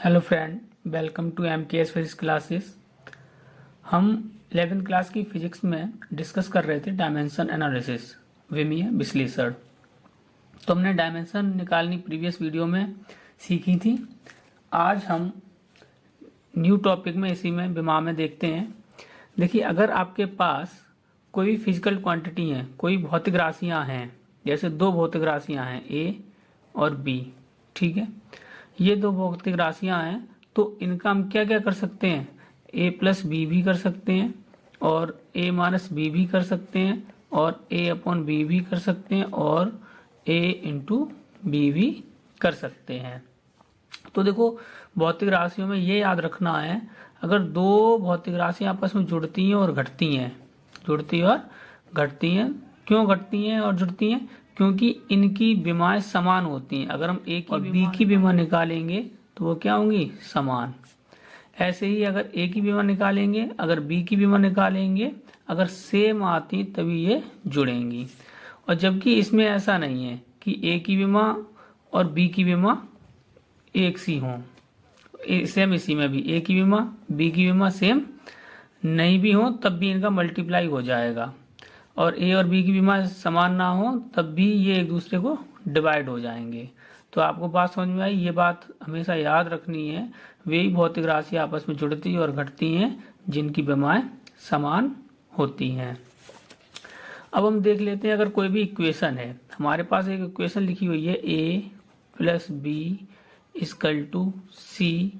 Hello friend, welcome to MKS physics classes. हम 11th class की physics में discuss कर रहे थे डायमेंशन एनालिसिस, विमीय विश्लेषण। तो हमने डायमेंशन निकालनी प्रीवियस वीडियो में सीखी थी। आज हम न्यू टॉपिक में इसी में विमा में देखते हैं। देखिए, अगर आपके पास कोई भी फिजिकल क्वांटिटी है, कोई भौतिक राशियाँ हैं, जैसे दो भौतिक राशियाँ हैं A और B, ठीक है। ये दो भौतिक राशियां हैं, तो इनका हम क्या क्या कर सकते हैं, a प्लस बी भी कर सकते हैं और a माइनस बी भी कर सकते हैं और a अपॉन बी भी कर सकते हैं और a इंटू बी भी कर सकते हैं। तो देखो, भौतिक राशियों में ये याद रखना है, अगर दो भौतिक राशियां आपस में जुड़ती हैं और घटती हैं, जुड़ती और घटती हैं, क्यों घटती हैं और जुड़ती हैं? क्योंकि इनकी विमाएं समान होती हैं। अगर हम ए की और बी की विमा निकालेंगे तो वो क्या होंगी? समान। ऐसे ही अगर ए की विमा निकालेंगे, अगर बी की विमा निकालेंगे, अगर सेम आती तभी ये जुड़ेंगी। और जबकि इसमें ऐसा नहीं है कि ए की विमा और बी की विमा एक सी हों, सेम इसी में भी ए की विमा बी की विमा सेम नहीं भी हो तब भी इनका मल्टीप्लाई हो जाएगा, और ए और बी की विमा समान ना हो तब भी ये एक दूसरे को डिवाइड हो जाएंगे। तो आपको बात समझ में आई? ये बात हमेशा याद रखनी है। वे भौतिक राशि आपस में जुड़ती और घटती हैं जिनकी विमाएं समान होती हैं। अब हम देख लेते हैं, अगर कोई भी इक्वेशन है, हमारे पास एक इक्वेशन लिखी हुई है a plus B equal to C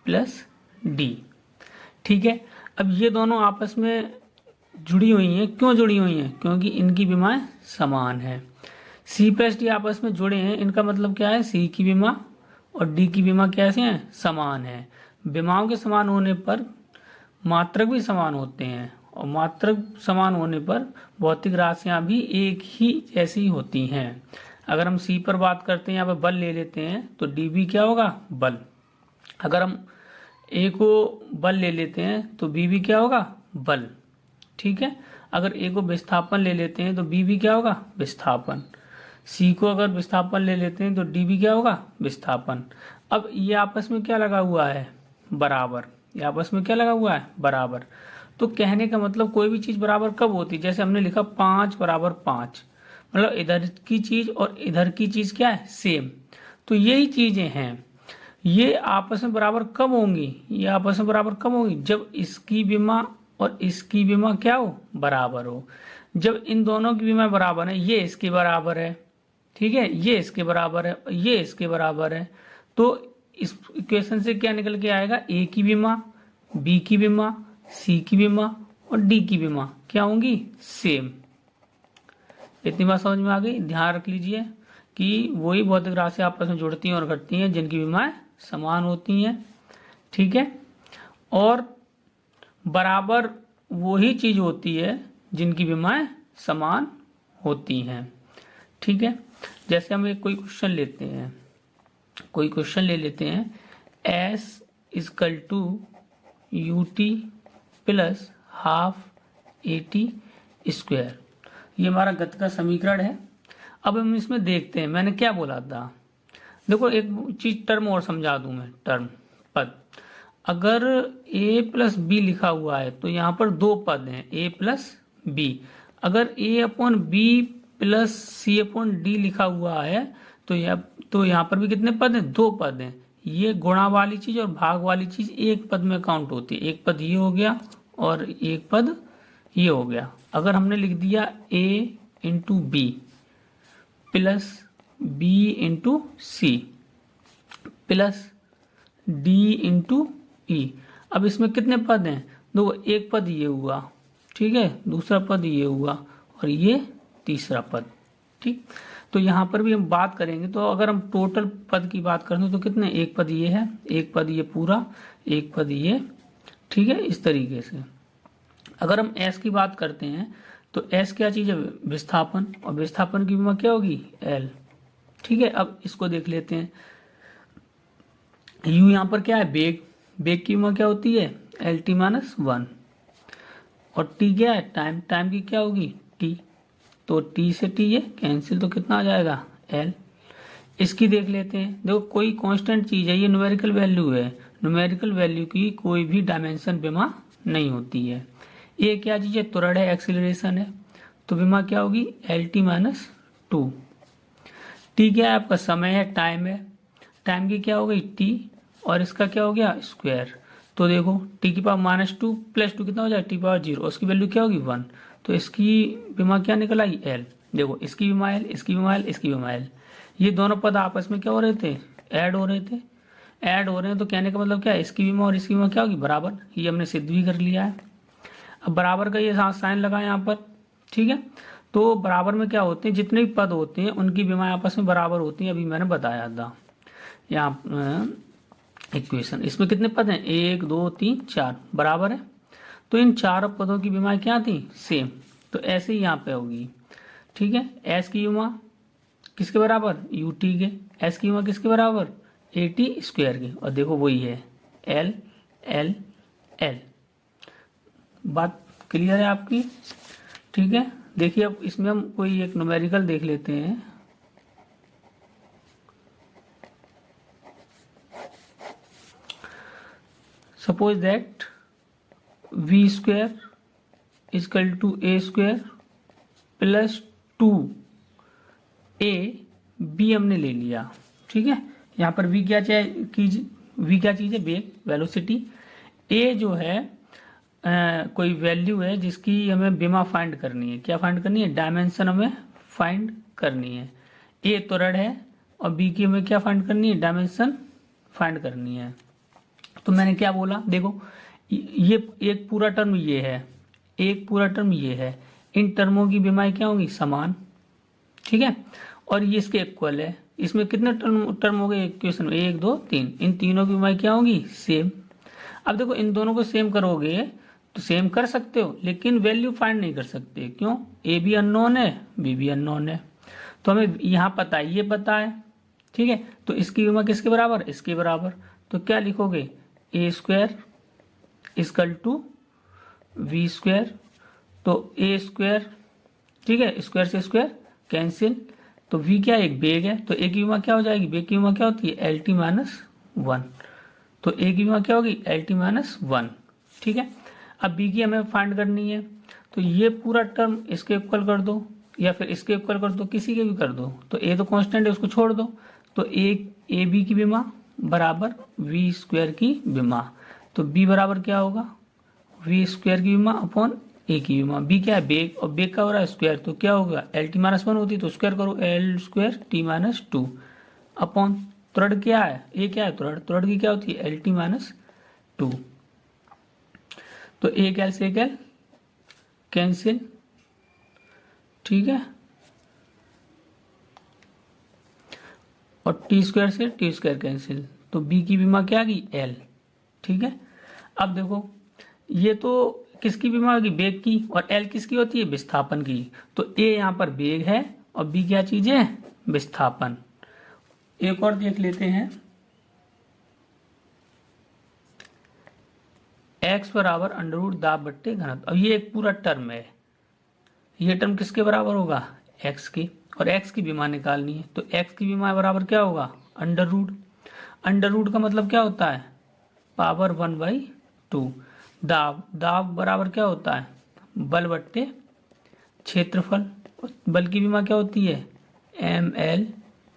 plus D, ठीक है। अब ये दोनों आपस में जुड़ी हुई हैं। क्यों जुड़ी हुई हैं? क्योंकि इनकी विमाएं समान है। सी प्लस डी आपस में जुड़े हैं, इनका मतलब क्या है? सी की विमा और डी की विमा कैसे हैं? समान है। विमाओं के समान होने पर मात्रक भी समान होते हैं, और मात्रक समान होने पर भौतिक राशियां भी एक ही जैसी होती हैं। अगर हम सी पर बात करते हैं, यहाँ पर बल ले लेते हैं, तो डी भी क्या होगा? बल। अगर हम ए को बल ले लेते हैं तो बी भी क्या होगा? बल, ठीक है। अगर ए को विस्थापन ले लेते हैं तो बी भी क्या होगा? विस्थापन। सी को अगर विस्थापन ले लेते हैं तो डी भी क्या होगा? विस्थापन। अब ये आपस में क्या लगा हुआ है? बराबर। ये आपस में क्या लगा हुआ है? बराबर। तो कहने का मतलब कोई भी चीज बराबर कब होती है? जैसे हमने लिखा 5 बराबर 5, मतलब इधर की चीज और इधर की चीज क्या है? सेम। तो यही चीजें हैं, ये आपस में बराबर कब होंगी? ये आपस में बराबर कब होंगी? जब इसकी विमा और इसकी विमा क्या हो? बराबर हो। जब इन दोनों की विमा बराबर है, ये इसके बराबर है, ठीक है, ये इसके बराबर है, ये इसके बराबर है, तो इस इक्वेशन से क्या निकल के आएगा? ए की विमा, बी की विमा, सी की विमा और डी की विमा क्या होंगी? सेम। इतनी बात समझ में आ गई? ध्यान रख लीजिए कि वही भौतिक राशि आपस में जुड़ती हैं और घटती हैं जिनकी विमाएं समान होती हैं, ठीक है। और बराबर वही चीज होती है जिनकी विमाएं समान होती हैं, ठीक है। जैसे हम एक कोई क्वेश्चन लेते हैं, कोई क्वेश्चन ले लेते हैं, S equal to UT plus half AT square. ये हमारा गति का समीकरण है। अब हम इसमें देखते हैं, मैंने क्या बोला था। देखो, एक चीज टर्म और समझा दूं मैं, टर्म पद। अगर a प्लस बी लिखा हुआ है तो यहाँ पर दो पद हैं, a प्लस बी। अगर a upon B plus C upon D लिखा हुआ है तो यहाँ पर भी कितने पद हैं? दो पद हैं। ये गुणा वाली चीज और भाग वाली चीज एक पद में काउंट होती है। एक पद ये हो गया और एक पद ये हो गया। अगर हमने लिख दिया a into B plus B into C plus D into E, अब इसमें कितने पद हैं? दो। एक पद ये हुआ, ठीक है, दूसरा पद ये हुआ और ये तीसरा पद, ठीक। तो यहाँ पर भी हम बात करेंगे, तो अगर हम टोटल पद की बात करें तो कितने? एक पद ये है, एक पद ये पूरा, एक पद ये, ठीक है, इस तरीके से। अगर हम S की बात करते हैं तो S क्या चीज है? विस्थापन, और विस्थापन की विमा क्या होगी? L, ठीक है। अब इसको देख लेते हैं। U यहाँ पर क्या है? बेग। बेग की विमा क्या होती है? LT माइनस 1, और T क्या है? टाइम। टाइम की क्या होगी? T। तो T से T ये कैंसिल, तो कितना आ जाएगा? L। इसकी देख लेते हैं। देखो कोई कांस्टेंट चीज है, ये न्यूमेरिकल वैल्यू है, न्यूमेरिकल वैल्यू की कोई भी डायमेंशन विमा नहीं होती है। ये क्या चीज है, त्वरण है, एक्सीलरेशन है, तो विमा क्या होगी L T minus to. T क्या है आपका, समय है, टाइम है, टाइम की क्या हो गई टी, और इसका क्या हो गया स्क्वायर। तो देखो टी की power minus two plus two कितना हो जाए टी पावर जीरो, उसकी वैल्यू क्या होगी 1, तो इसकी विमा क्या निकल आई एल। देखो इसकी विमा एल, इसकी विमा एल, इसकी विमा एल, ये दोनों पद आपस में क्या हो रहे थे, ऐड हो रहे थे, ऐड हो रहे हैं, तो कहने का मतलब क्या है, इसकी विमा और इसकी विमा क्या होगी बराबर, ये हमने सिद्ध भी कर लिया है। अब बराबर का ये साइन लगा यहाँ पर, ठीक है। तो बराबर में क्या होते हैं, जितने भी पद होते हैं उनकी विमा आपस में बराबर होती है, अभी मैंने बताया था। यहाँ इक्वेशन, इसमें कितने पद हैं, 1 2 3 4 बराबर है, तो इन चारों पदों की विमा क्या थी सेम, तो ऐसे ही यहाँ पे होगी, ठीक है। एस की विमा किसके बराबर, यू टी के, एस की विमा किसके बराबर, ए टी स्क्वायर के, और देखो वही है एल एल एल। बात क्लियर है आपकी, ठीक है। देखिए अब इसमें हम कोई एक न्यूमेरिकल देख लेते हैं। Suppose that V square equal to A square plus 2 A B हमने ले लिया, ठीक है। यहाँ पर वी क्या वी क्या चीज है, वेग, वेलोसिटी। ए जो है कोई वैल्यू है जिसकी हमें विमा फाइंड करनी है, क्या फाइंड करनी है, डायमेंशन हमें फाइंड करनी है। ए त्वरण है और बी की हमें क्या फाइंड करनी है, डायमेंशन फाइंड करनी है। तो मैंने क्या बोला, देखो ये एक पूरा टर्म ये है, एक पूरा टर्म ये है, इन टर्मों की विमाएं क्या होंगी समान, ठीक है, और ये इसके इक्वल है। इसमें कितने टर्म हो गए इक्वेशन में, 1 2 3, इन तीनों की विमाएं क्या होंगी सेम। अब देखो इन दोनों को सेम करोगे तो सेम कर सकते हो, लेकिन वैल्यू फाइंड नहीं कर सकते, क्यों, ए भी अननोन है, बी भी अननोन है। तो हमें यहाँ पता है, ये पता है, ठीक है, तो इसकी विमा किसके बराबर, इसके बराबर, तो क्या लिखोगे, A square equal to B square, तो ए स्क्वायर, ठीक है, स्क्वायर से स्क्वायर कैंसिल, तो वी क्या एक बेग है, तो ए की विमा क्या हो जाएगी, बेग की विमा क्या होती है एल टी माइनस 1, तो ए की विमा क्या होगी एल टी माइनस 1, ठीक है। अब बी की हमें फाइंड करनी है, तो ये पूरा टर्म इसके इक्वल कर दो या फिर इसके इक्वल कर दो, किसी के भी कर दो, तो ए तो कांस्टेंट है उसको छोड़ दो, तो ए बी की विमा बराबर वी स्क्वायर की विमा, तो बी बराबर क्या होगा वी स्क्वायर की विमा अपॉन ए की विमा। बी क्या है बेग, और बेग का हो रहा है स्क्वायर, तो क्या होगा एल टी माइनस 1 होती तो स्क्वायर करो L square T minus 2 upon त्वरण क्या है, ए क्या है त्वरण, त्वरण की क्या होती है एल टी माइनस 2, तो एक एल से एक एल कैंसिल, ठीक है, और टी स्क्वायर से टी स्क्वायर कैंसिल, तो बी की विमा क्या आ गई एल, ठीक है। अब देखो ये तो किसकी विमा होगी बेग की, और एल किसकी होती है विस्थापन की, तो ए यहाँ पर बेग है और बी क्या चीज है विस्थापन। एक और देख लेते हैं, x बराबर अंडर रूट दाब बट्टे घनत्व। अब ये एक पूरा टर्म है, ये टर्म किसके बराबर होगा x की, और x की विमा निकालनी है, तो x की विमा बराबर क्या होगा अंडर रूट, अंडर रूट का मतलब क्या होता है पावर 1/2, दाब, दाब बराबर क्या होता है बल बट्टे क्षेत्रफल, बल की विमा क्या होती है ml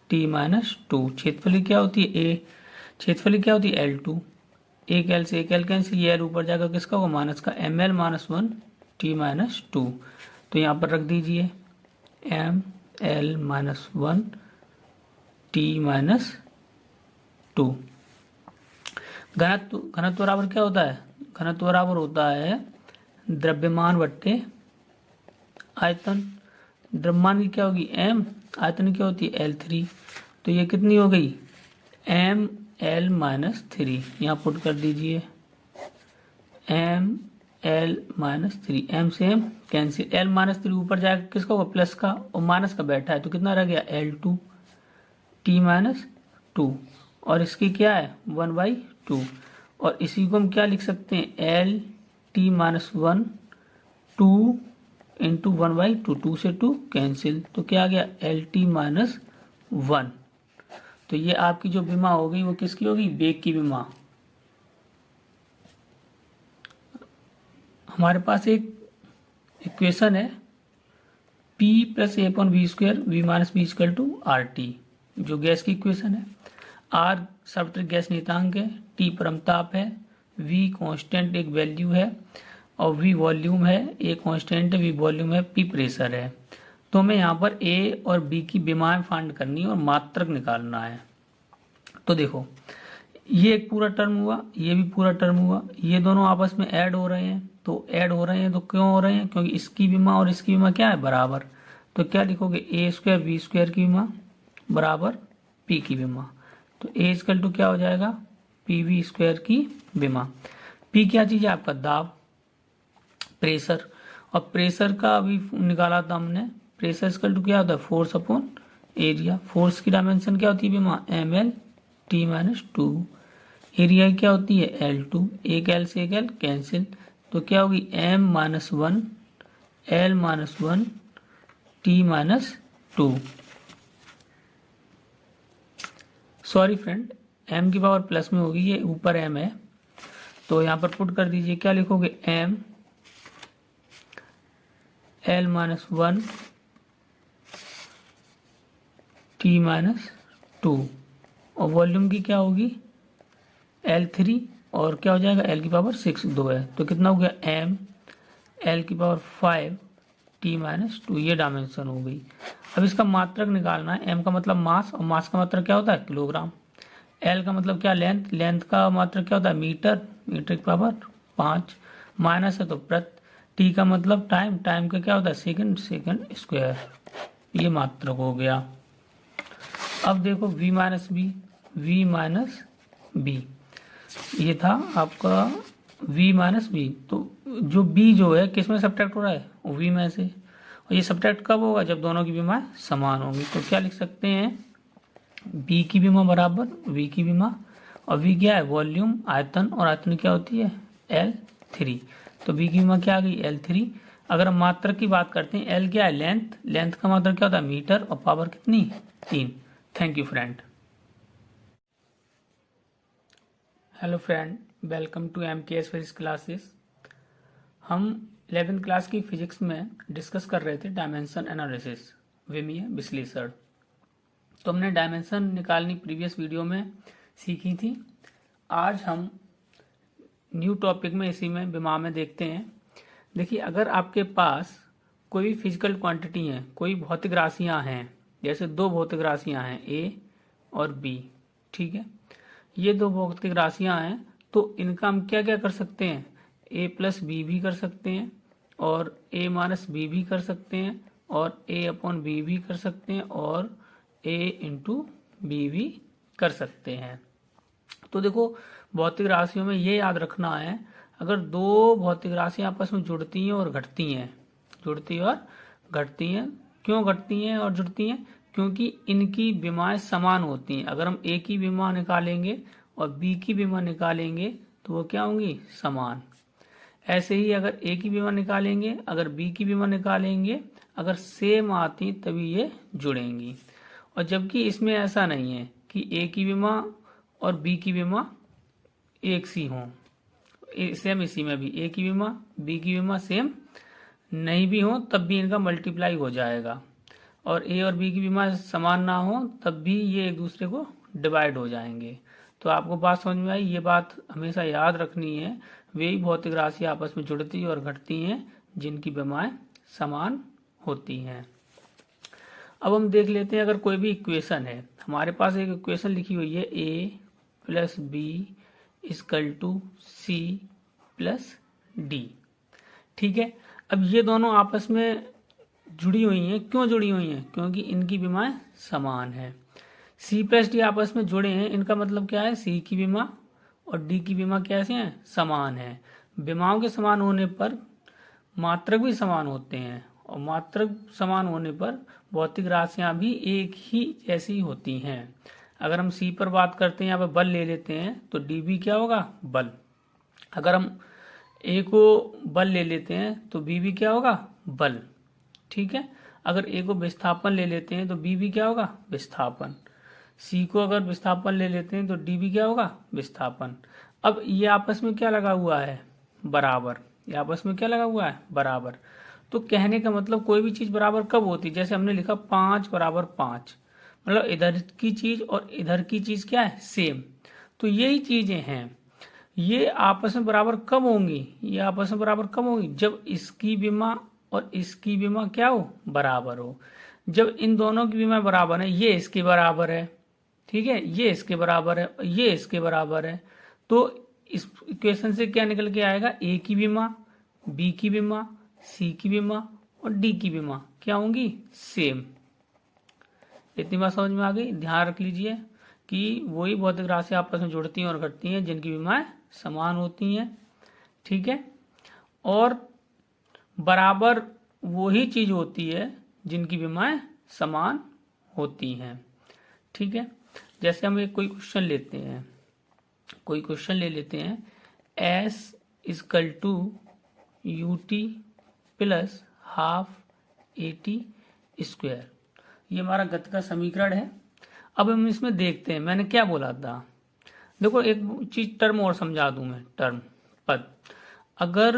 t माइनस 2, क्षेत्रफल की क्या होती है a, क्षेत्रफल की क्या होती है L2, एक एल से एक एल कैंसिल, ये एल ऊपर जाकर किसका होगा माइनस का, M L minus 1 T minus 2, तो यहाँ पर रख दीजिए M L minus 1 T minus 2। घनत्व, घनत्व बराबर क्या होता है, घनत्व बराबर होता है द्रव्यमान बट्टे आयतन, द्रव्यमान की क्या होगी एम, आयतन क्या होती है L3, तो ये कितनी हो गई एम एल माइनस 3, यहाँ पुट कर दीजिए एम एल माइनस 3, एम से एम कैंसिल, एल माइनस 3 ऊपर जाएगा किसका होगा प्लस का, और माइनस का बैठा है तो कितना रह गया L2 टी माइनस 2, और इसकी क्या है 1/2, और इसी को हम क्या लिख सकते हैं एल टी माइनस 1 2 इंटू 1/2, 2 से 2 कैंसिल, तो क्या आ गया एल टी माइनस 1, तो ये आपकी जो विमा होगी वो किसकी होगी, वेग की विमा। हमारे पास एक इक्वेशन है P plus A upon V square V minus B equal to R T, जो गैस की इक्वेशन है। आर सार्वत्रिक गैस नियतांक है, टी परमताप है, वी कांस्टेंट एक वैल्यू है और वी वॉल्यूम है, ए कांस्टेंट है, वी वॉल्यूम है, पी प्रेशर है। तो हमें यहाँ पर ए और बी की विमाएं फाइंड करनी है और मात्रक निकालना है। तो देखो ये एक पूरा टर्म हुआ, ये भी पूरा टर्म हुआ, ये दोनों आपस में ऐड हो रहे हैं। तो ऐड हो रहे हैं तो क्यों हो रहे हैं, क्योंकि इसकी विमा और इसकी विमा क्या है, बराबर। तो क्या लिखोगे, ए स्क्वायर बी स्क्वायर की विमा बराबर पी की विमा। तो ए इक्वल टू क्या हो जाएगा, पी वी स्क्वायर की विमा। पी क्या चीज है, आपका दाब, प्रेशर। और प्रेशर का अभी निकाला था हमने, प्रेशर इक्वल टू क्या होता है, फोर्स अपॉन एरिया। फोर्स की डायमेंशन क्या होती है विमा, M L T minus two. Area क्या होती है, एल टू। एक एल से एक एल कैंसिल, तो क्या होगी M minus one L minus one T minus two. Sorry friend, M की पावर प्लस में होगी, ये ऊपर एम है, तो यहां पर पुट कर दीजिए। क्या लिखोगे, M L minus one T minus two. और वॉल्यूम की क्या होगी, एल थ्री, और क्या हो जाएगा, एल की पावर सिक्स, दो है, तो कितना हो गया, एम एल की power five T minus to. ये डायमेंशन हो गई। अब इसका मात्रक निकालना है। एम का मतलब मास, और मास का मात्रक क्या होता है, किलोग्राम। एल का मतलब क्या, लेंथ, लेंथ का मात्रक क्या होता है, मीटर, मीटर की पावर पाँच। माइनस है तो प्रति। टी का मतलब टाइम, टाइम का क्या होता है, सेकंड, सेकंड स्क्वायर। ये मात्रक हो गया। अब देखो v minus B, V minus B, ये था आपका v माइनस बी। तो जो b जो है किस में सब्ट्रैक्ट हो रहा है, v में से। और ये सब्ट्रैक्ट कब होगा, जब दोनों की विमाएं समान होंगी। तो क्या लिख सकते हैं, b की विमा बराबर v की विमा। और v क्या है, वॉल्यूम, आयतन, और आयतन क्या होती है, L3। तो b की विमा क्या आ गई, L3। अगर हम मात्रक की बात करते हैं, L क्या है, लेंथ, लेंथ का मात्रक क्या होता है, मीटर, और पावर कितनी, 3। Thank you friend. Hello friend, welcome to MKS physics classes. हम 11th क्लास की फिजिक्स में डिस्कस कर रहे थे डायमेंशन एनालिसिस, विमीय विश्लेषण। तो हमने डायमेंशन निकालनी प्रीवियस वीडियो में सीखी थी। आज हम न्यू टॉपिक में, इसी में विमा में देखते हैं। देखिए, अगर आपके पास कोई भी फिजिकल क्वांटिटी है, कोई भौतिक राशियां हैं, जैसे दो भौतिक राशियां हैं A और B, ठीक है। ये दो भौतिक राशियां हैं, तो इनका हम क्या क्या कर सकते हैं, A प्लस बी भी कर सकते हैं, और A माइनस बी भी कर सकते हैं, और A अपॉन बी भी कर सकते हैं, और A इंटू बी भी कर सकते हैं। तो देखो, भौतिक राशियों में ये याद रखना है, अगर दो भौतिक राशियां आपस में जुड़ती हैं और घटती हैं, जुड़ती और घटती हैं, क्यों घटती हैं और जुड़ती हैं, क्योंकि इनकी विमाएं समान होती हैं। अगर हम A की विमा निकालेंगे और B की विमा निकालेंगे तो वो क्या होंगी, समान। ऐसे ही अगर A की विमा निकालेंगे, अगर B की विमा निकालेंगे, अगर सेम आती तभी ये जुड़ेंगी। और जबकि इसमें ऐसा नहीं है कि A की विमा और B की विमा एक सी हों, सेम इसी में भी A की विमा B की विमा सेम नहीं भी हो तब भी इनका मल्टीप्लाई हो जाएगा, और A और B की विमा समान ना हो तब भी ये एक दूसरे को डिवाइड हो जाएंगे। तो आपको बात समझ में आई, ये बात हमेशा याद रखनी है। वे भौतिक राशि आपस में जुड़ती और घटती हैं जिनकी विमाएं समान होती हैं। अब हम देख लेते हैं, अगर कोई भी इक्वेशन है, हमारे पास एक इक्वेशन लिखी हुई है A plus B equal to C plus D, ठीक है। अब ये दोनों आपस में जुड़ी हुई हैं, क्यों जुड़ी हुई हैं, क्योंकि इनकी विमाएं समान है। C प्लस डी आपस में जुड़े हैं, इनका मतलब क्या है, C की विमा और D की विमा कैसे हैं, समान है। विमाओं के समान होने पर मात्रक भी समान होते हैं, और मात्रक समान होने पर भौतिक राशियां भी एक ही जैसी होती हैं। अगर हम C पर बात करते हैं, यहाँ पर बल ले लेते हैं, तो D भी क्या होगा, बल। अगर हम A को बल ले लेते हैं तो B भी क्या होगा, बल, ठीक है। अगर A को विस्थापन ले लेते हैं तो B भी क्या होगा, विस्थापन। सी को अगर विस्थापन ले लेते हैं तो डी भी क्या होगा, विस्थापन। अब ये आपस में क्या लगा हुआ है, बराबर। ये आपस में क्या लगा हुआ है, बराबर। तो कहने का मतलब कोई भी चीज बराबर कब होती है, जैसे हमने लिखा 5 बराबर 5, मतलब इधर की चीज और इधर की चीज क्या है, सेम। तो यही चीजें हैं, ये आपस में बराबर कब होंगी, ये आपस में बराबर कब होंगी, जब इसकी विमा और इसकी विमा क्या हो, बराबर हो। जब इन दोनों की विमा बराबर है, ये इसके बराबर है, ठीक है, ये इसके बराबर है, ये इसके बराबर है, तो इस इक्वेशन से क्या निकल के आएगा, ए की विमा, बी की विमा, सी की विमा और डी की विमा क्या होंगी, सेम। इतनी बात समझ में आ गई। ध्यान रख लीजिए कि वही भौतिक राशि आपस में जुड़ती हैं और घटती हैं जिनकी विमाएं समान होती हैं, ठीक है। और बराबर वही चीज होती है जिनकी विमाएं समान होती हैं, ठीक है। जैसे हम एक कोई क्वेश्चन लेते हैं, कोई क्वेश्चन ले लेते हैं, S equal to U T plus half A T square, ये हमारा गति का समीकरण है। अब हम इसमें देखते हैं मैंने क्या बोला था। देखो एक चीज टर्म और समझा दूं मैं, टर्म पद। अगर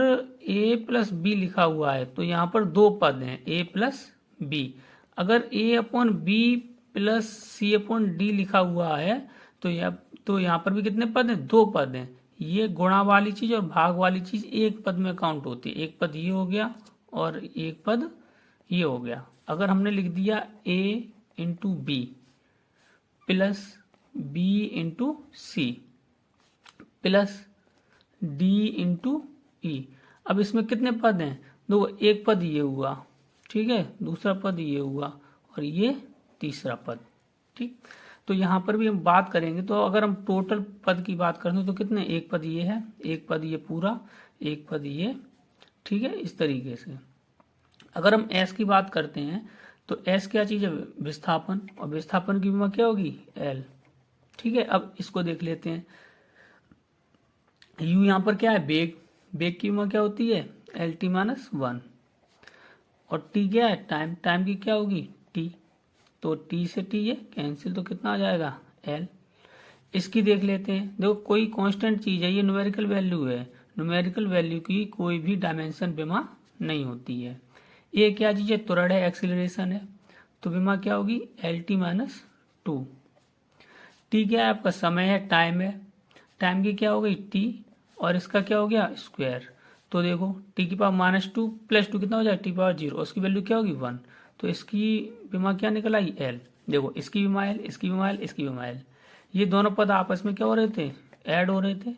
a प्लस बी लिखा हुआ है तो यहाँ पर दो पद हैं, a प्लस बी। अगर a upon B plus C upon D लिखा हुआ है तो यहाँ पर भी कितने पद हैं, दो पद हैं। ये गुणा वाली चीज और भाग वाली चीज एक पद में काउंट होती है, एक पद ये हो गया और एक पद ये हो गया। अगर हमने लिख दिया a into B plus B into C plus D into E, अब इसमें कितने पद हैं, दो, एक पद ये हुआ, ठीक है, दूसरा पद ये हुआ और ये तीसरा पद, ठीक। तो यहाँ पर भी हम बात करेंगे तो अगर हम टोटल पद की बात करते हैं तो कितने, एक पद ये है, एक पद ये पूरा, एक पद ये, ठीक है, इस तरीके से। अगर हम S की बात करते हैं तो S क्या चीज है, विस्थापन, और विस्थापन की विमा क्या होगी, L, ठीक है। अब इसको देख लेते हैं, U यहाँ पर क्या है, बेग, बेग की विमा क्या होती है, एल टी माइनस 1, और T क्या है, टाइम, टाइम की क्या होगी, T, तो T से T ये कैंसिल, तो कितना आ जाएगा, L। इसकी देख लेते हैं, देखो कोई कांस्टेंट चीज है, ये न्यूमेरिकल वैल्यू है, न्यूमेरिकल वैल्यू की कोई भी डायमेंशन विमा नहीं होती है। ये क्या चीज है, त्वरण है, एक्सीलरेशन है, तो विमा क्या होगी, एल टी माइनस 2। टी क्या है आपका, समय है, टाइम है, टाइम की क्या हो गई टी, और इसका क्या हो गया, स्क्वायर। तो देखो टी की पावर -2 + 2 कितना हो जाए, टी पावर 0, उसकी वैल्यू क्या होगी 1, तो इसकी विमा क्या निकल आई, एल। देखो इसकी विमा एल, इसकी विमा एल, इसकी विमा एल, ये दोनों पद आपस में क्या हो रहे थे, ऐड हो रहे थे,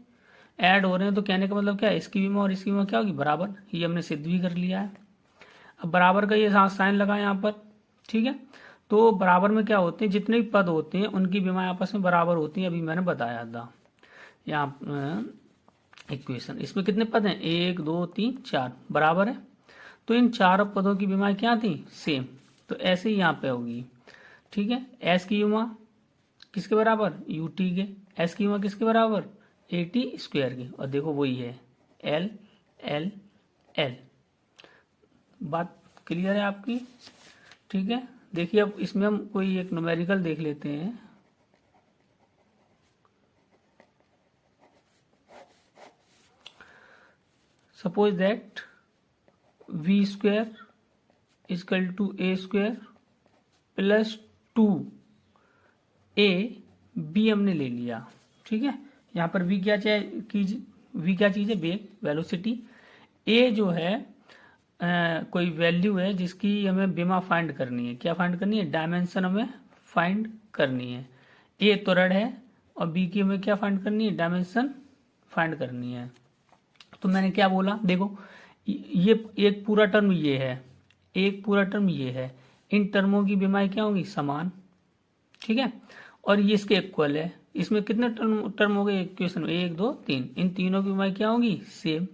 ऐड हो रहे हैं। तो कहने का मतलब क्या है, इसकी विमा और इसकी विमा क्या होगी, बराबर। ये हमने सिद्ध भी कर लिया है। अब बराबर का ये साइन लगा यहाँ पर, ठीक है। तो बराबर में क्या होते हैं, जितने भी पद होते हैं उनकी विमाएं आपस में बराबर होती हैं, अभी मैंने बताया था। यहाँ इक्वेशन, इसमें कितने पद हैं, 1 2 3 4, बराबर है। तो इन चारों पदों की विमाएं क्या थी, सेम। तो ऐसे ही यहाँ पे होगी, ठीक है। एस की विमा किसके बराबर, यू टी के, एस की विमा किसके बराबर, ए टी स्क्वायर के, और देखो वही है एल एल एल। बात क्लियर है आपकी, ठीक है। देखिए अब इसमें हम कोई एक न्यूमेरिकल देख लेते हैं। Suppose that v square equal to a square plus 2a b हमने ले लिया, ठीक है। यहाँ पर v क्या चीज है, वेग, वेलोसिटी। a जो है कोई वैल्यू है जिसकी हमें विमा फाइंड करनी है, क्या फाइंड करनी है, डायमेंशन हमें फाइंड करनी है। a त्वरण है और b की हमें क्या फाइंड करनी है, डायमेंशन फाइंड करनी है। तो मैंने क्या बोला, देखो ये एक पूरा टर्म ये है, एक पूरा टर्म ये है, इन टर्मों की विमाएं क्या होंगी, समान, ठीक है। और ये इसके इक्वल है, इसमें कितने टर्म हो गए इक्वेशन में, 1 2 3, इन तीनों की विमाएं क्या होंगी, सेम।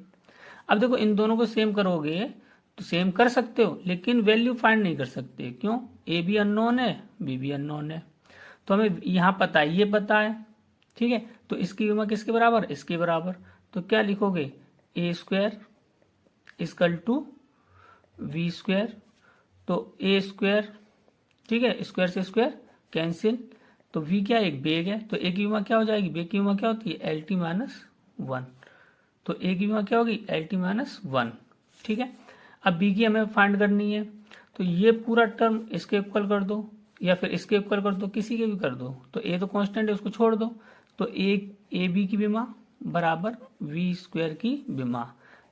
अब देखो इन दोनों को सेम करोगे तो सेम कर सकते हो, लेकिन वैल्यू फाइंड नहीं कर सकते, क्यों, ए भी अननोन है, बी भी अननोन है। तो हमें यहाँ पता है, ये पता है, ठीक है। तो इसकी विमा किसके बराबर, इसके बराबर। तो क्या लिखोगे, A square equal to B square, तो ए स्क्वायर, ठीक है, स्क्वायर से स्क्वायर कैंसिल, तो v क्या है, एक बेग है, तो a की विमा क्या हो जाएगी, बेग की विमा क्या होती है, एल टी माइनस वन। तो a की विमा क्या होगी, एल टी माइनस वन। ठीक है, अब b की हमें फाइंड करनी है, तो ये पूरा टर्म इसके इक्वल कर दो या फिर इसके इक्वल कर दो, किसी के भी कर दो। तो a तो कांस्टेंट है, उसको छोड़ दो। तो ए बी की विमा बराबर वी स्क्वायर की विमा।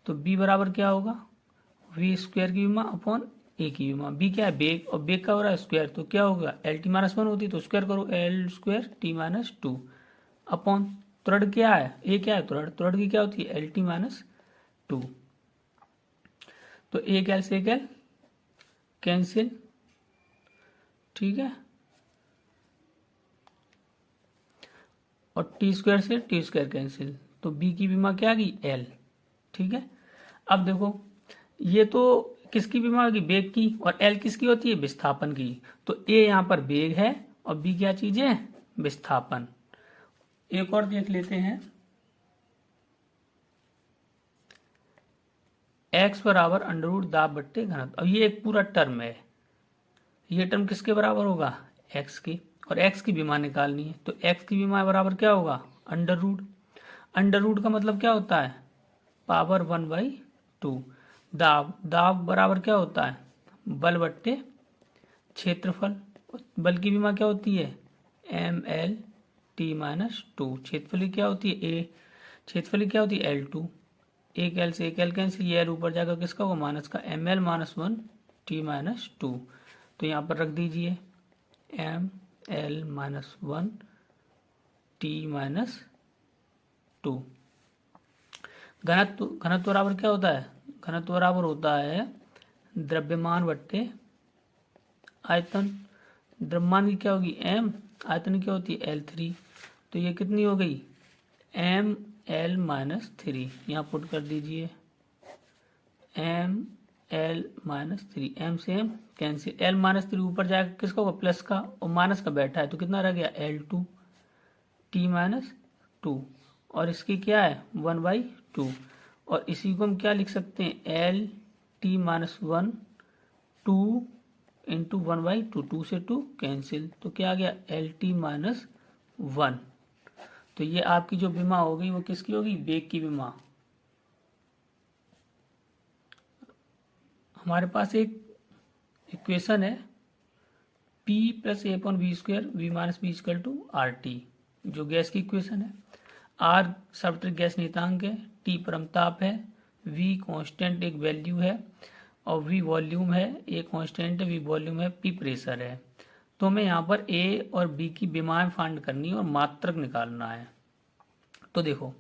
तो b बराबर क्या होगा, वी स्क्वायर की विमा अपॉन ए की विमा। b क्या है, बेग, और बेग का हो रहा है स्क्वायर, तो क्या होगा, एल टी माइनस वन होती तो स्क्वायर करो, L square T minus two upon त्वरण क्या है, ए क्या है त्वरण, त्वरण की क्या होती है, एल टी माइनस टू। तो एक एल से एक एल कैंसिल। ठीक है, और टी स्क्वायर से टी स्क्वायर कैंसिल। तो बी की विमा क्या आ गई, एल। ठीक है, अब देखो ये तो किसकी विमा होगी, बेग की, और एल किसकी होती है, विस्थापन की। तो ए यहाँ पर बेग है और बी क्या चीज है, विस्थापन। एक और देख लेते हैं, x बराबर अंडर रूट दाब बट्टे घनत्व। अब ये एक पूरा टर्म है, ये टर्म किसके बराबर होगा, x की, और x की विमा निकालनी है। तो x की विमा बराबर क्या होगा, अंडर रूट। अंडर रूट का मतलब क्या होता है, पावर वन बाई टू। दाब, दाब बराबर क्या होता है, बल बट्टे क्षेत्रफल। बल की विमा क्या होती है, M L T minus two. क्षेत्रफल की क्या होती है, ए। क्षेत्रफल की क्या होती है, एल टू। एक एल से एक एल कैंसिल, ये एल ऊपर जाकर किसका होगा, माइनस का, M L minus one T minus two. तो यहाँ पर रख दीजिए M L minus one T minus two. घनत्व, घनत्व बराबर क्या होता है, घनत्व बराबर होता है द्रव्यमान बट्टे आयतन। द्रव्यमान की क्या होगी, एम, आयतन क्या होती है, एल थ्री। तो ये कितनी हो गई, एम एल माइनस थ्री। यहाँ पुट कर दीजिए M L minus three, M से M cancel, L minus three ऊपर जाएगा किसका होगा, प्लस का, और माइनस का बैठा है तो कितना रह गया, L two T minus two, और इसकी क्या है, वन बाई टू। और इसी को हम क्या लिख सकते हैं, L T minus one two into one by two, two से टू कैंसिल, तो क्या आ गया, एल टी माइनस वन। तो ये आपकी जो विमा हो गई वो किसकी होगी, बेग की विमा। हमारे पास एक इक्वेशन है P plus A upon V square V minus B equal to R T, जो गैस की इक्वेशन है। आर सार्वत्रिक गैस नियतांक है, टी परमताप है, वी कांस्टेंट एक वैल्यू है, और वी वॉल्यूम है, ए कांस्टेंट है, वी वॉल्यूम है, पी प्रेशर है। तो हमें यहाँ पर ए और बी की विमाएं फाइंड करनी है और मात्रक निकालना है। तो देखो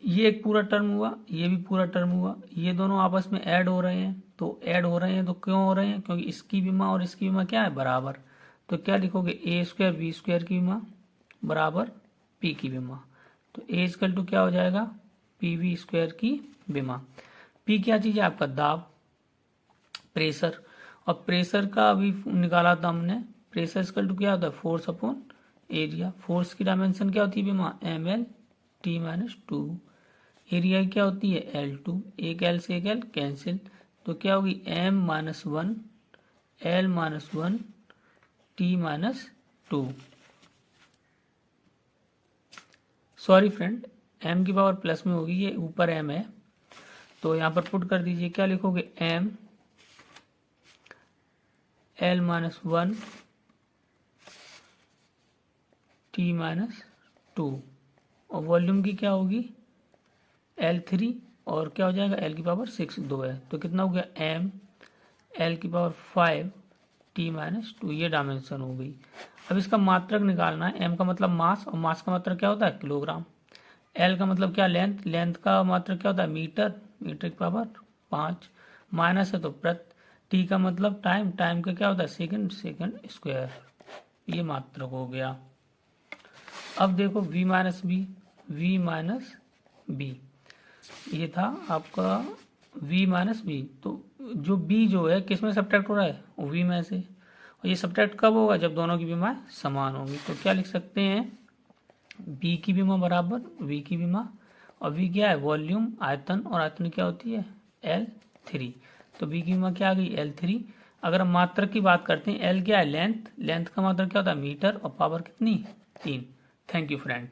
ये एक पूरा टर्म हुआ, ये भी पूरा टर्म हुआ, ये दोनों आपस में ऐड हो रहे हैं। तो ऐड हो रहे हैं तो क्यों हो रहे हैं, क्योंकि इसकी विमा और इसकी विमा क्या है, बराबर। तो क्या लिखोगे, ए स्क्वायर बी स्क्वायर की विमा बराबर पी की विमा। तो ए स्क्वायर टू क्या हो जाएगा, पी वी स्क्वायर की विमा। पी क्या चीज है, आपका दाब, प्रेशर, और प्रेशर का अभी निकाला था हमने, प्रेशर स्क्वायर टू क्या होता है, फोर्स अपॉन एरिया। फोर्स की डायमेंशन क्या होती है विमा, M L T minus two. Area क्या होती है, एल टू, एक एल से एक एल कैंसिल, तो क्या होगी, M minus one L minus one T minus two. Sorry friend, M की पावर प्लस में होगी, ये ऊपर एम है, तो यहाँ पर पुट कर दीजिए, क्या लिखोगे, M L minus one T minus two, और वॉल्यूम की क्या होगी, एल थ्री, और क्या हो जाएगा, एल की पावर सिक्स दो है, तो कितना हो गया, एम एल की power five T minus to. ये डायमेंशन हो गई। अब इसका मात्रक निकालना है। एम का मतलब मास, और मास का मात्रक क्या होता है, किलोग्राम। एल का मतलब क्या, लेंथ, लेंथ का मात्रक क्या होता है, मीटर, मीटर की पावर पाँच, माइनस है तो प्रति। टी का मतलब टाइम, टाइम का क्या होता है, सेकंड, सेकंड स्क्वायर। ये मात्रक हो गया। अब देखो v minus B, V minus B, ये था आपका v माइनस बी। तो जो b जो है किस में सब्ट्रैक्ट हो रहा है, v में से, और ये सब्ट्रैक्ट कब होगा, जब दोनों की विमाएं समान होंगी। तो क्या लिख सकते हैं, b की विमा बराबर v की विमा, और v क्या है, वॉल्यूम, आयतन, और आयतन क्या होती है, L3। तो b की विमा क्या आ गई, L3। अगर हम मात्रक की बात करते हैं, एल क्या है, लेंथ, लेंथ का मात्रक क्या होता है मीटर, और पावर कितनी, 3। Thank you friend.